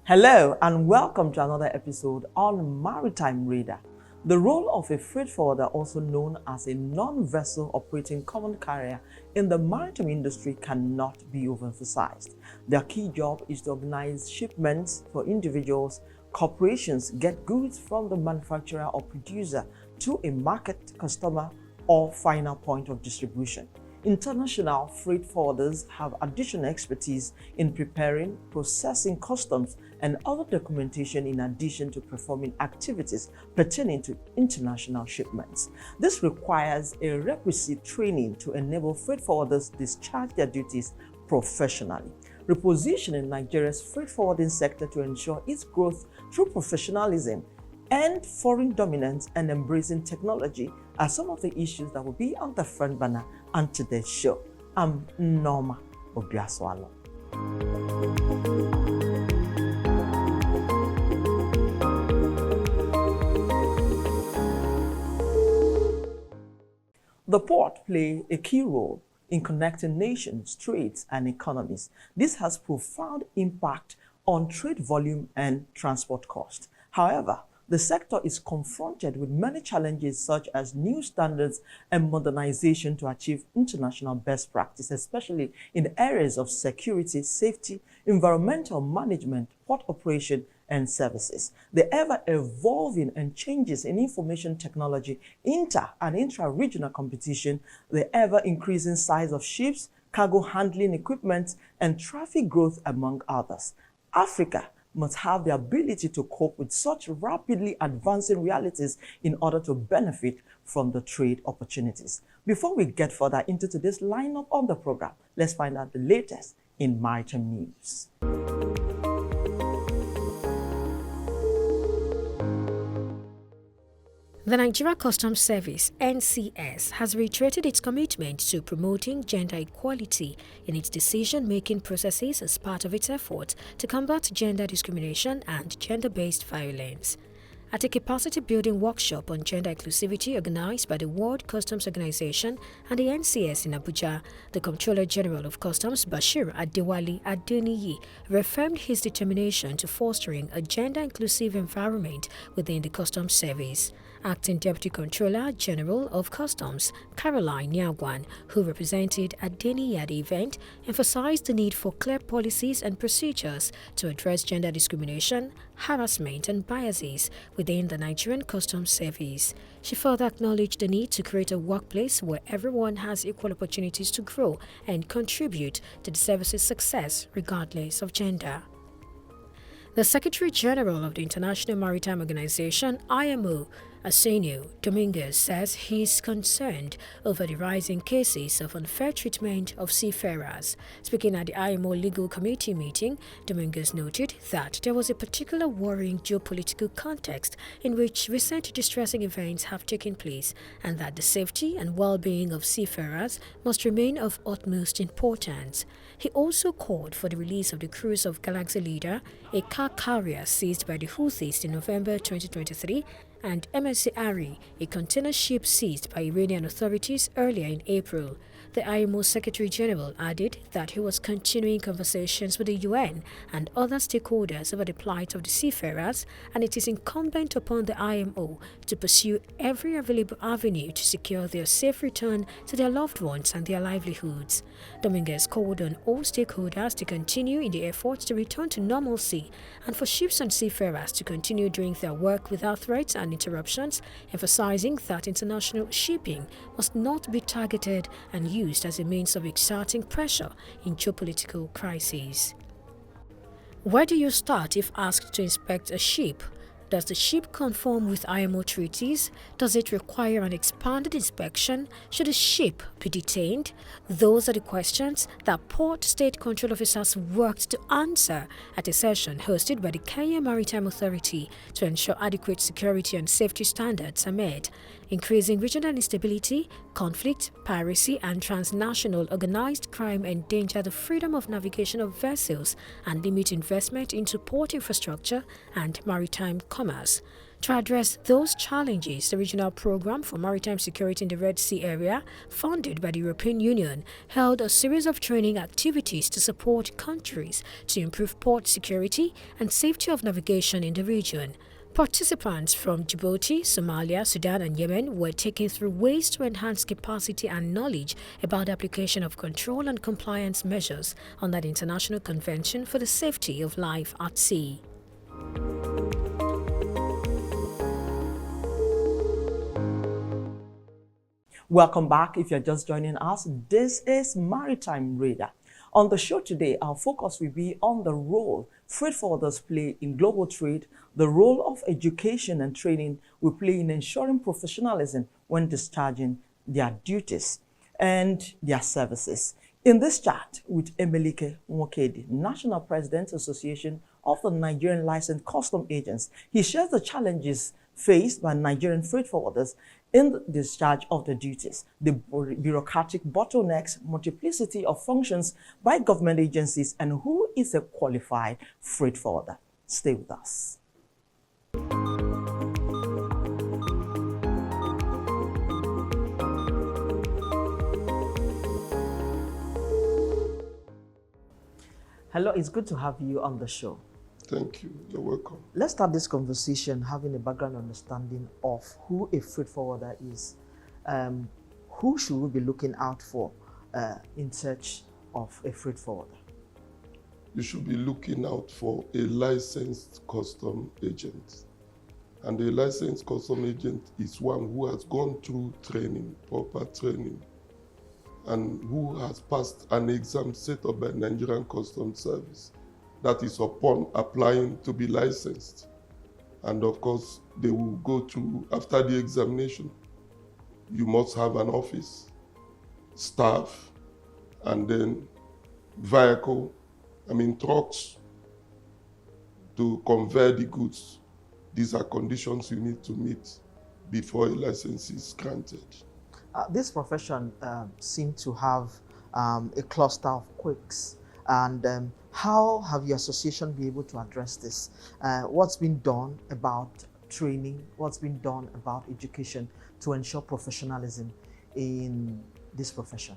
Hello and welcome to another episode on Maritime Radar. The role of a freight forwarder, also known as a non-vessel operating common carrier in the maritime industry, cannot be overemphasized. Their key job is to organize shipments for individuals, corporations, get goods from the manufacturer or producer to a market, customer, or final point of distribution. International freight forwarders have additional expertise in preparing, processing customs and other documentation in addition to performing activities pertaining to international shipments. This requires a requisite training to enable freight forwarders discharge their duties professionally. Repositioning Nigeria's freight forwarding sector to ensure its growth through professionalism and foreign dominance and embracing technology are some of the issues that will be on the front burner on today's show. I'm Norma Obiaswalo. The port plays a key role in connecting nations, trades, and economies. This has profound impact on trade volume and transport cost. However, the sector is confronted with many challenges such as new standards and modernization to achieve international best practice, especially in areas of security, safety, environmental management, port operation, and services. The ever-evolving and changes in information technology, inter- and intra-regional competition, the ever-increasing size of ships, cargo handling equipment, and traffic growth, among others. Africa must have the ability to cope with such rapidly advancing realities in order to benefit from the trade opportunities. Before we get further into today's lineup on the program, let's find out the latest in maritime news. The Nigeria Customs Service (NCS) has reiterated its commitment to promoting gender equality in its decision-making processes as part of its effort to combat gender discrimination and gender-based violence. At a capacity-building workshop on gender inclusivity organized by the World Customs Organization and the NCS in Abuja, the Comptroller General of Customs, Bashir Adewale Adeniyi, reaffirmed his determination to fostering a gender-inclusive environment within the Customs Service. Acting Deputy Comptroller General of Customs, Caroline Nyagwan, who represented Adeniyi at the event, emphasized the need for clear policies and procedures to address gender discrimination, harassment, and biases within the Nigerian Customs Service. She further acknowledged the need to create a workplace where everyone has equal opportunities to grow and contribute to the service's success regardless of gender. The Secretary General of the International Maritime Organization, IMO, Arsenio Dominguez, says he is concerned over the rising cases of unfair treatment of seafarers. Speaking at the IMO Legal Committee meeting, Dominguez noted that there was a particular worrying geopolitical context in which recent distressing events have taken place, and that the safety and well-being of seafarers must remain of utmost importance. He also called for the release of the crews of Galaxy Leader, a car carrier seized by the Houthis in November 2023, and MSC Ari, a container ship seized by Iranian authorities earlier in April. The IMO Secretary General added that he was continuing conversations with the UN and other stakeholders over the plight of the seafarers, and it is incumbent upon the IMO to pursue every available avenue to secure their safe return to their loved ones and their livelihoods. Dominguez called on all stakeholders to continue in the efforts to return to normalcy and for ships and seafarers to continue doing their work without threats and interruptions, emphasizing that international shipping must not be targeted and used as a means of exerting pressure in geopolitical crises. Where do you start if asked to inspect a ship? Does the ship conform with IMO treaties? Does it require an expanded inspection? Should a ship be detained? Those are the questions that Port State Control Officers worked to answer at a session hosted by the Kenya Maritime Authority to ensure adequate security and safety standards are met. Increasing regional instability, conflict, piracy, and transnational organized crime endanger the freedom of navigation of vessels and limit investment into port infrastructure and maritime commerce. To address those challenges, the Regional Program for Maritime Security in the Red Sea area, funded by the European Union, held a series of training activities to support countries to improve port security and safety of navigation in the region. Participants from Djibouti, Somalia, Sudan, and Yemen were taken through ways to enhance capacity and knowledge about the application of control and compliance measures under the International Convention for the Safety of Life at Sea. Welcome back. If you're just joining us, this is Maritime Radar. On the show today, our focus will be on the role freight forwarders play in global trade, the role of education and training will play in ensuring professionalism when discharging their duties and their services. In this chat with Emelike Nwokedi, National President Association of the Nigerian Licensed Custom Agents, he shares the challenges faced by Nigerian freight forwarders in the discharge of the duties, the bureaucratic bottlenecks, multiplicity of functions by government agencies, and who is a qualified freight forwarder. Stay with us. Hello, it's good to have you on the show. Thank you. You're welcome. Let's start this conversation having a background understanding of who a freight forwarder is. Who should we be looking out for in search of a freight forwarder? You should be looking out for a licensed custom agent. And a licensed custom agent is one who has gone through training, proper training, and who has passed an exam set up by Nigerian Customs Service. That is upon applying to be licensed. And of course, they will go through, after the examination, you must have an office, staff, and then vehicle, trucks to convey the goods. These are conditions you need to meet before a license is granted. This profession seems to have a cluster of quirks. And how have your association been able to address this? What's been done about training? What's been done about education to ensure professionalism in this profession?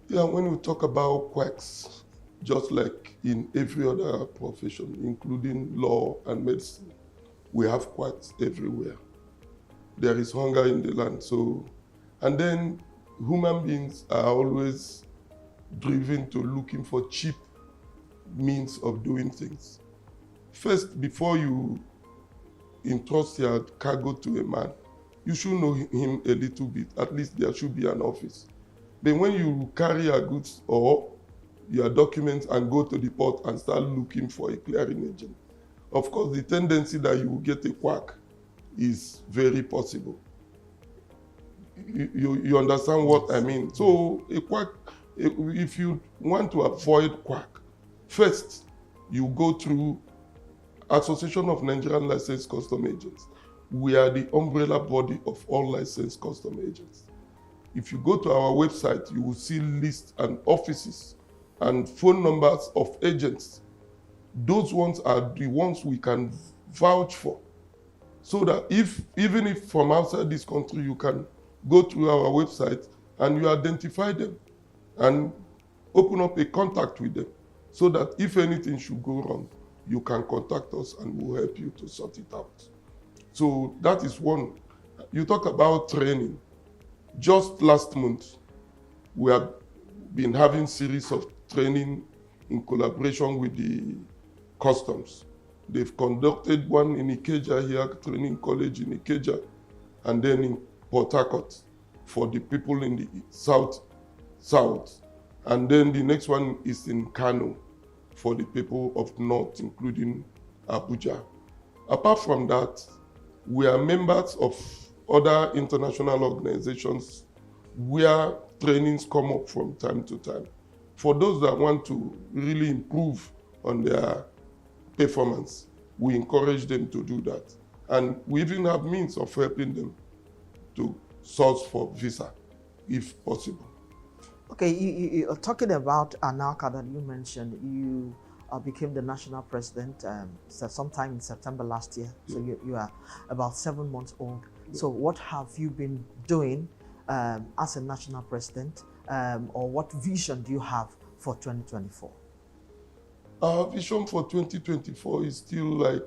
Yeah, when we talk about quacks, just like in every other profession, including law and medicine, we have quacks everywhere. There is hunger in the land. And then human beings are always driven to looking for cheap means of doing things. First, before you entrust your cargo to a man, you should know him a little bit. At least there should be an office. But when you carry your goods or your documents and go to the port and start looking for a clearing agent, of course, the tendency that you will get a quack is very possible. You understand what I mean? So a quack, if you want to avoid quack, first, you go through Association of Nigerian Licensed Custom Agents. We are the umbrella body of all licensed custom agents. If you go to our website, you will see lists and offices and phone numbers of agents. Those ones are the ones we can vouch for. So that even if from outside this country, you can go to our website and you identify them and open up a contact with them so that if anything should go wrong, you can contact us and we'll help you to sort it out. So that is one. You talk about training. Just last month, we have been having series of training in collaboration with the customs. They've conducted one in Ikeja here, training college in Ikeja, and then in Port Harcourt for the people in the south. And then the next one is in Kano for the people of north, including Abuja. Apart from that, we are members of other international organizations where trainings come up from time to time. For those that want to really improve on their performance, we encourage them to do that. And we even have means of helping them to source for visa, if possible. Okay, you're talking about ANACA that you mentioned. You became the national president sometime in September last year. So you are about 7 months old. So what have you been doing as a national president, or what vision do you have for 2024? Our vision for 2024 is still like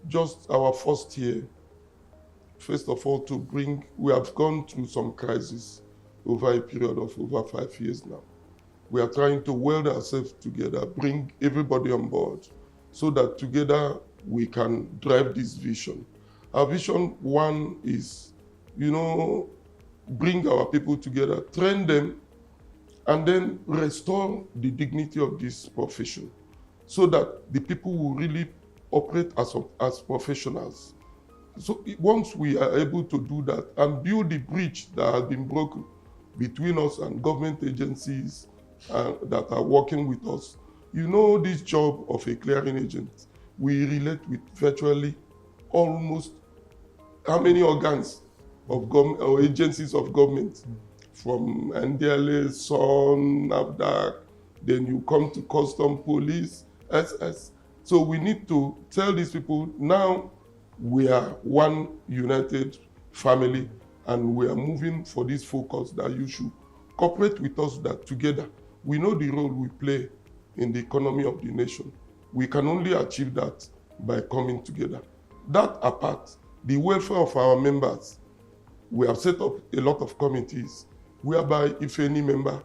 just our first year. First of all, we have gone through some crises over a period of over 5 years now. We are trying to weld ourselves together, bring everybody on board, so that together we can drive this vision. Our vision one is, bring our people together, train them, and then restore the dignity of this profession, so that the people will really operate as professionals. So once we are able to do that and build the bridge that has been broken between us and government agencies that are working with us, this job of a clearing agent, we relate with virtually almost how many organs of government or agencies of government, from NDLA, SON, NAFDAC, then you come to custom, police, SS. So we need to tell these people, now we are one united family, and we are moving for this focus that you should cooperate with us, that together we know the role we play in the economy of the nation. We can only achieve that by coming together. That apart, the welfare of our members, we have set up a lot of committees whereby if any member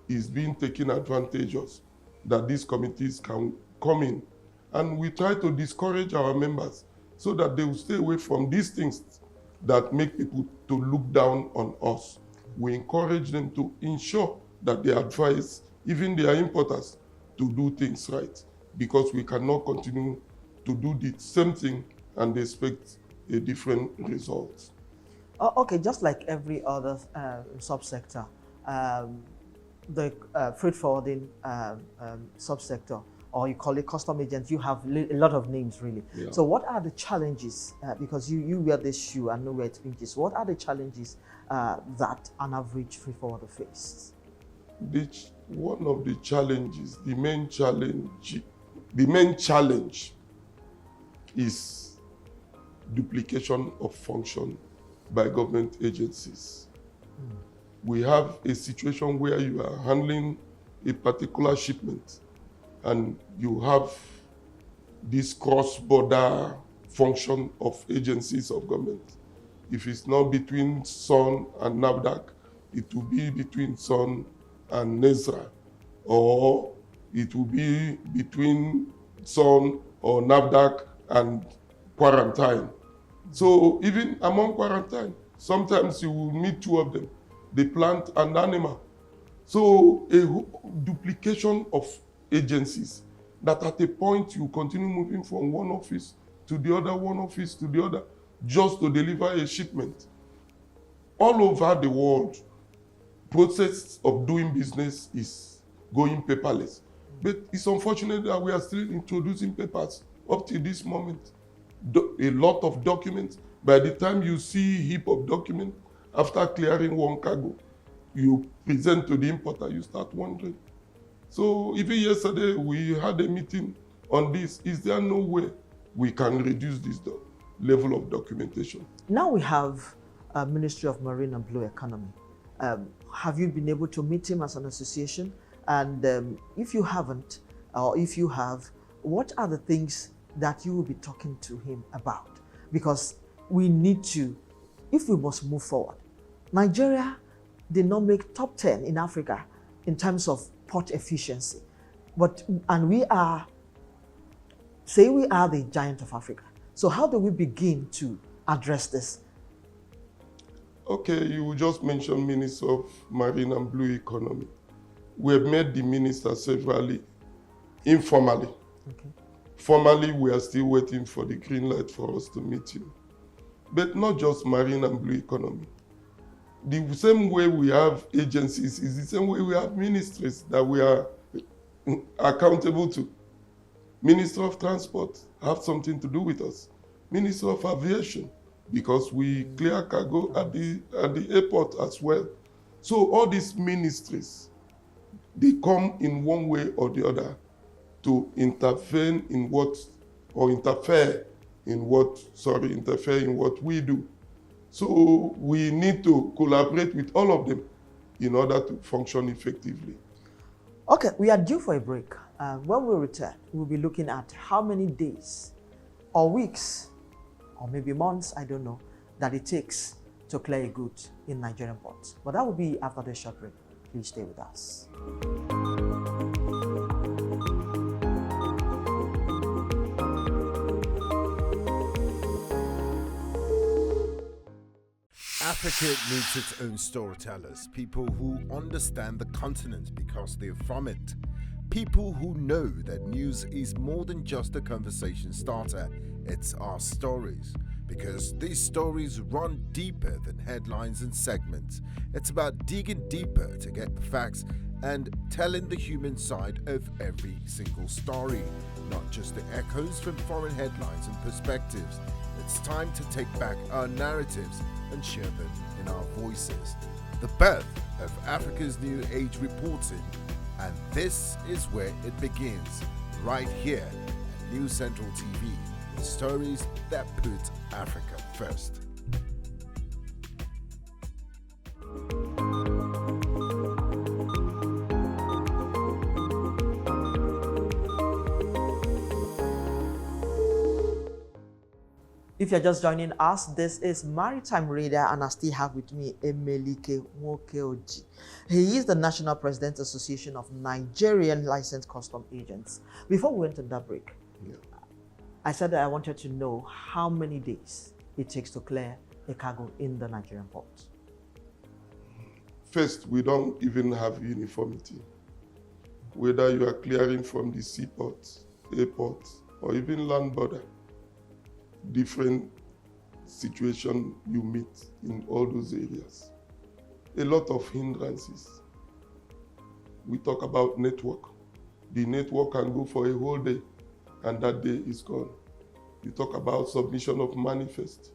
is being taken advantage of, that these committees can come in. And we try to discourage our members so that they will stay away from these things that make people to look down on us. We encourage them to ensure that they advise even their importers to do things right, because we cannot continue to do the same thing and expect a different result. Okay, just like every other subsector, the freight forwarding subsector, or you call it custom agents, you have a lot of names really. Yeah. So what are the challenges, because you wear this shoe and know where it pinches, what are the challenges that an average freight forwarder faces? One of the challenges, the main challenge is duplication of function by government agencies. We have a situation where you are handling a particular shipment and you have this cross-border function of agencies of government. If it's not between SON and NAFDAC, it will be between SON and NESRA, or it will be between SON or NAFDAC and quarantine. So even among quarantine, sometimes you will meet two of them, the plant and animal. So a duplication of agencies that at a point you continue moving from one office to the other, one office to the other, just to deliver a shipment. All over the world, process of doing business is going paperless. But it's unfortunate that we are still introducing papers up to this moment. A lot of documents. By the time you see a heap of documents, after clearing one cargo, you present to the importer, you start wondering. So even yesterday, we had a meeting on this. Is there no way we can reduce this level of documentation? Now we have a Ministry of Marine and Blue Economy. Have you been able to meet him as an association? And if you haven't, or if you have, what are the things that you will be talking to him about? Because we need to, if we must move forward. Nigeria did not make top 10 in Africa in terms of port efficiency. And we are the giant of Africa. So how do we begin to address this? Okay, you just mentioned Minister of Marine and Blue Economy. We have met the minister severally, informally. Okay. Formally, we are still waiting for the green light for us to meet him. But not just Marine and Blue Economy. The same way we have agencies is the same way we have ministries that we are accountable to. Minister of Transport have something to do with us. Minister of Aviation, because we clear cargo at the airport as well. So all these ministries, they come in one way or the other to interfere in what we do. So we need to collaborate with all of them in order to function effectively. Okay, we are due for a break. When we return, we'll be looking at how many days or weeks or maybe months, I don't know, that it takes to clear a good in Nigerian ports. But that will be after the short break. Please stay with us. Africa needs its own storytellers, people who understand the continent because they're from it. People who know that news is more than just a conversation starter, it's our stories. Because these stories run deeper than headlines and segments. It's about digging deeper to get the facts and telling the human side of every single story, not just the echoes from foreign headlines and perspectives. It's time to take back our narratives and share them in our voices. The birth of Africa's New Age reporting, and this is where it begins, right here at News Central TV, with stories that put Africa first. If you're just joining us, this is Maritime Radar, and I still have with me Emelike Nwokeoji. He is the National President Association of Nigerian Licensed Custom Agents. Before we went on that break, I said that I wanted to know how many days it takes to clear a cargo in the Nigerian port. First, we don't even have uniformity. Whether you are clearing from the seaports, airports, or even land border, different situation you meet in all those areas. A lot of hindrances. We talk about network. The network can go for a whole day, and that day is gone. You talk about submission of manifest.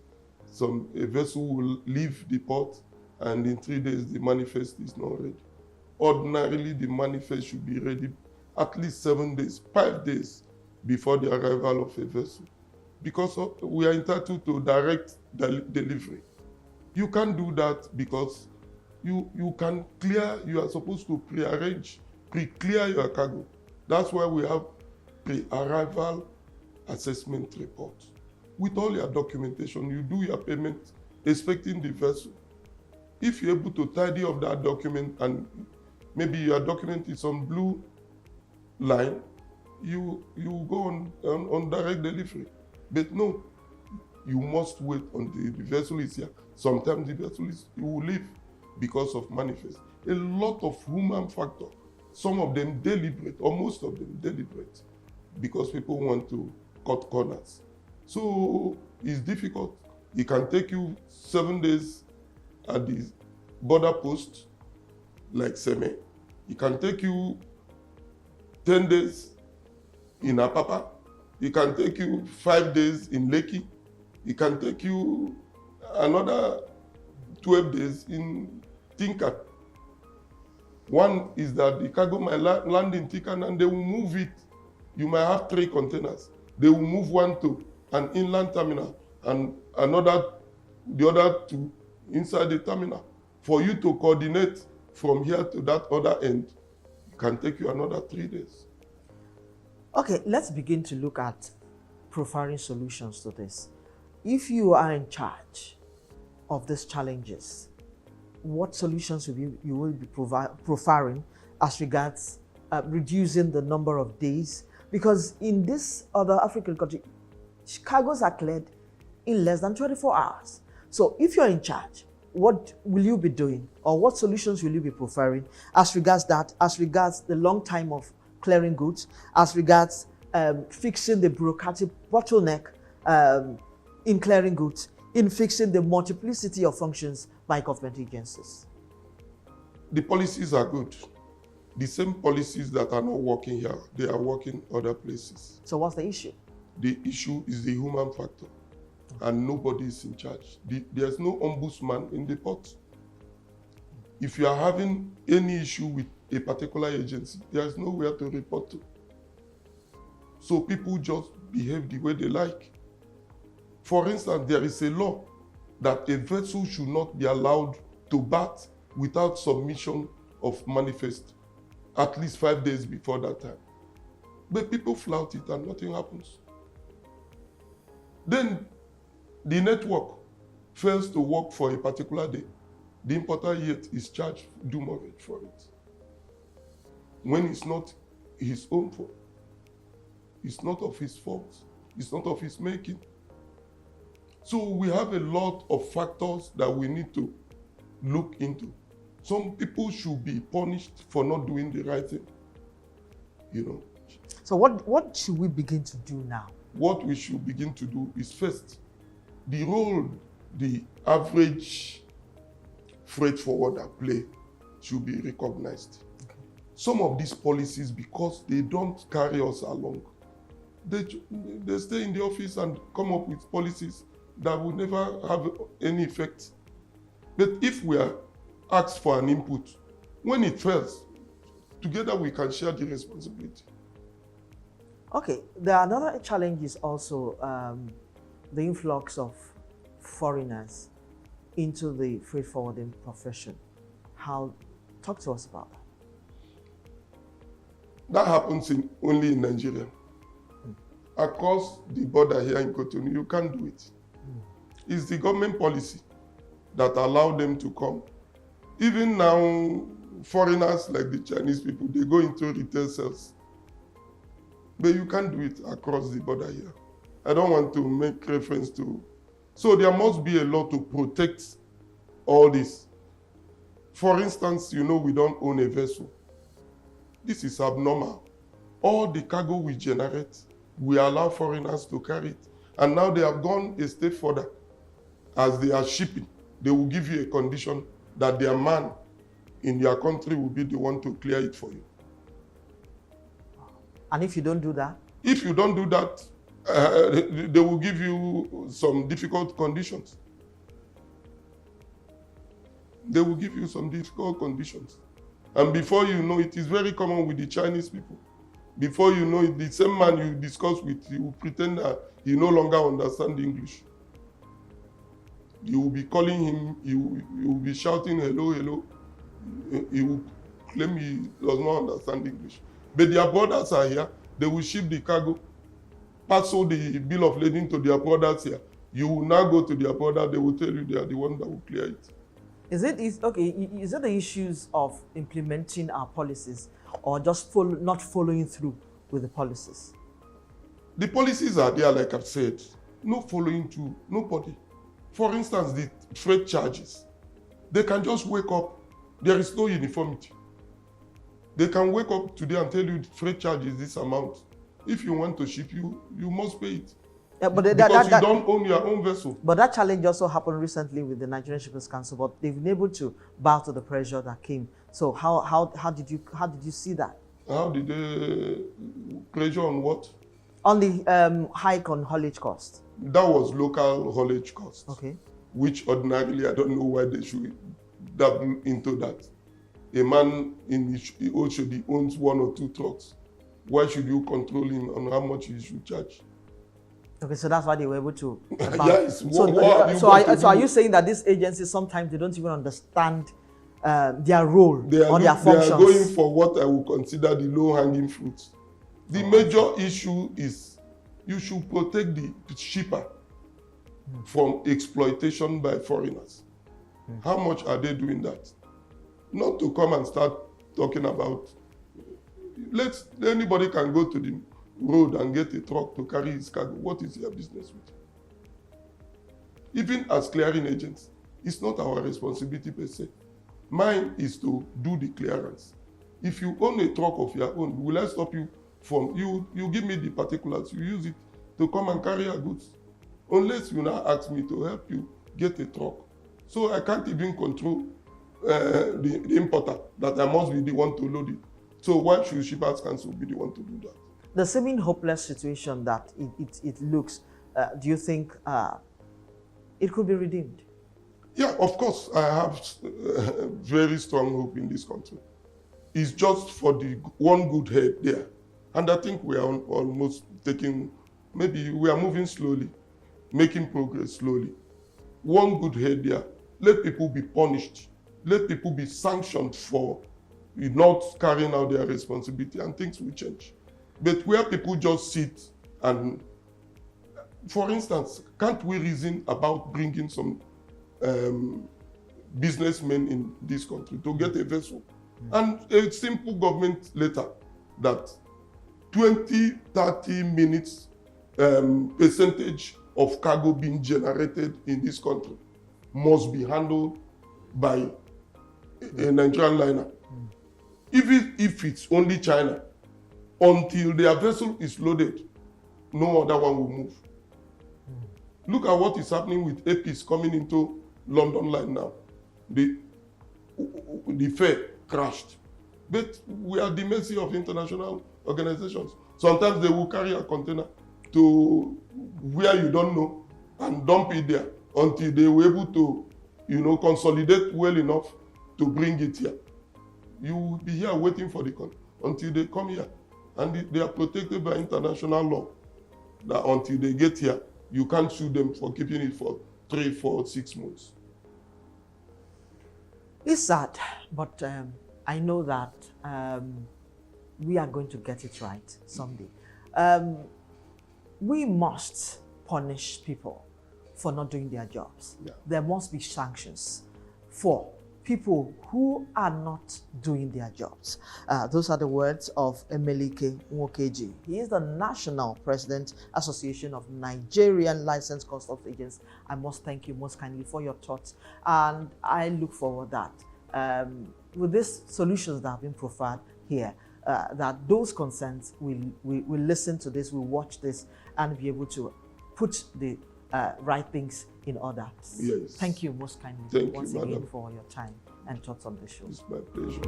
A vessel will leave the port, and in 3 days the manifest is not ready. Ordinarily, the manifest should be ready at least 7 days, 5 days before the arrival of a vessel, because we are entitled to direct delivery. You can't do that because you can clear, you are supposed to pre-clear your cargo. That's why we have pre-arrival assessment report. With all your documentation, you do your payment expecting the vessel. If you're able to tidy up that document and maybe your document is on blue line, you go on direct delivery. But no, you must wait until the vessel is here. Sometimes the vessel you will leave because of manifest. A lot of human factor, some of them deliberate, or most of them deliberate, because people want to cut corners. So it's difficult. It can take you 7 days at the border post, like Seme. It can take you 10 days in Apapa. It can take you 5 days in Lekki. It can take you another 12 days in Tinkan. One is that the cargo might land in Tinkan and they will move it. You might have 3 containers. They will move one to an inland terminal and the other 2 inside the terminal. For you to coordinate from here to that other end, it can take you another 3 days. Okay, let's begin to look at profiling solutions to this. If you are in charge of these challenges, what solutions you will be profiling as regards reducing the number of days? Because in this other African country, cargoes are cleared in less than 24 hours. So if you're in charge, what will you be doing, or what solutions will you be profiling as regards that, as regards the long time of clearing goods, as regards fixing the bureaucratic bottleneck in clearing goods, in fixing the multiplicity of functions by government agencies? The policies are good. The same policies that are not working here, they are working other places. So what's the issue? The issue is the human factor, and nobody is in charge. There's no ombudsman in the port. If you are having any issue with a particular agency, there's nowhere to report to. So people just behave the way they like. For instance, there is a law that a vessel should not be allowed to berth without submission of manifest at least 5 days before that time. But people flout it and nothing happens. Then the network fails to work for a particular day. The importer yet is charged demurrage for it, when it's not his own fault. It's not of his fault. It's not of his making. So we have a lot of factors that we need to look into. Some people should be punished for not doing the right thing. You know. So what should we begin to do now? What we should begin to do is, first, the role the average freight forwarder play should be recognized. Okay. Some of these policies, because they don't carry us along, they stay in the office and come up with policies that will never have any effect. But if we are asked for an input, when it fails, together we can share the responsibility. Okay, there are another challenges also, the influx of foreigners into the freight forwarding profession. Talk to us about that. That happens only in Nigeria. Across the border here in Cotonou, you can't do it. It's the government policy that allowed them to come. Even now, foreigners like the Chinese people, they go into retail sales. But you can't do it across the border here. I don't want to make reference to. So there must be a law to protect all this. For instance, you know, we don't own a vessel. This is abnormal. All the cargo we generate, we allow foreigners to carry it. And now they have gone a step further. As they are shipping, they will give you a condition that their man in your country will be the one to clear it for you. And if you don't do that? If you don't do that, they will give you some difficult conditions. They will give you some difficult conditions. And before you know it, is very common with the Chinese people. Before you know it, the same man you discuss with, he will pretend that he no longer understands English. You will be calling him, you will be shouting, hello, hello. He will claim he does not understand English. But their brothers are here. They will ship the cargo, pass all the bill of lading to their brothers here. You will now go to their brother, they will tell you they are the one that will clear it. Is it the issues of implementing our policies or just not following through with the policies? The policies are there, like I've said. No following through, nobody. For instance, the freight charges. They can just wake up. There is no uniformity. They can wake up today and tell you the freight charge is this amount. If you want to ship, you must pay it. Yeah, but because you don't own your own vessel. But that challenge also happened recently with the Nigerian Shippers Council, but they've been able to bow to the pressure that came. So how did you see that? How did they pressure on what? On the hike on haulage cost. That was local haulage cost. Okay. Which ordinarily, I don't know why they should dab into that. A man in Oshodi owns 1 or 2 trucks. Why should you control him on how much he should charge? Okay, so that's why they were able to. Yes. So are you saying that these agencies sometimes they don't even understand their role or their functions? They are going for what I would consider the low-hanging fruits. The major issue is you should protect the shipper from exploitation by foreigners. How much are they doing that? Not to come and start talking about, anybody can go to the road and get a truck to carry his cargo. What is your business with? Even as clearing agents, it's not our responsibility per se. Mine is to do the clearance. If you own a truck of your own, will I stop you from, you give me the particulars, you use it to come and carry your goods. Unless you now ask me to help you get a truck. So I can't even control the importer, that I must be the one to load it. So why should Shippers Council be the one to do that? The seeming hopeless situation that it looks, do you think it could be redeemed? Yeah, of course, I have very strong hope in this country. It's just for the one good head there. And I think we are almost maybe we are moving slowly, making progress slowly. One good head there, let people be punished, let people be sanctioned for not carrying out their responsibility, and things will change. But where people just sit and, for instance, can't we reason about bringing some businessmen in this country to get a vessel? And a simple government letter that 20-30 minutes percentage of cargo being generated in this country must be handled by a Nigerian liner. Even if it's only China, until their vessel is loaded, no other one will move. Look at what is happening with APs coming into London line now. The fare crashed. But we are at the mercy of international organizations. Sometimes they will carry a container to where you don't know and dump it there until they were able to, consolidate well enough to bring it here. You will be here waiting for until they come here. And they are protected by international law. That until they get here, you can't sue them for keeping it for 3, 4, 6 months. It's sad, but I know that we are going to get it right someday. We must punish people for not doing their jobs. Yeah. There must be sanctions for people who are not doing their jobs. Those are the words of Emelike Nwokeji. He is the National President, Association of Nigerian Licensed Customs Agents. I must thank you most kindly for your thoughts, and I look forward that with these solutions that have been profiled here, that those concerns will listen to this, will watch this, and be able to put the right things in order. Yes. Thank you most kindly Thank you, again madam, for your time and thoughts on the show. It's my pleasure.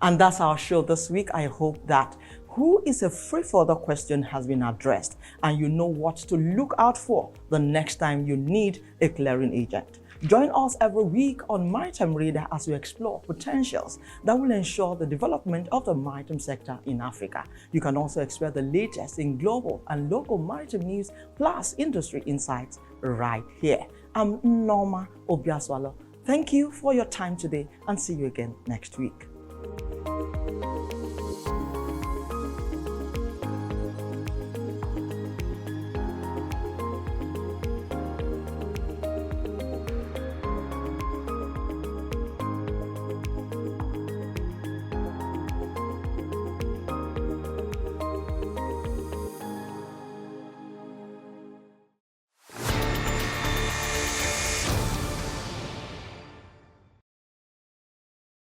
And that's our show this week. I hope that who is a free further question has been addressed, and you know what to look out for the next time you need a clearing agent. Join us every week on Maritime Radar as we explore potentials that will ensure the development of the maritime sector in Africa. You can also expect the latest in global and local maritime news plus industry insights right here. I'm Norma Obiaswalo. Thank you for your time today, and see you again next week.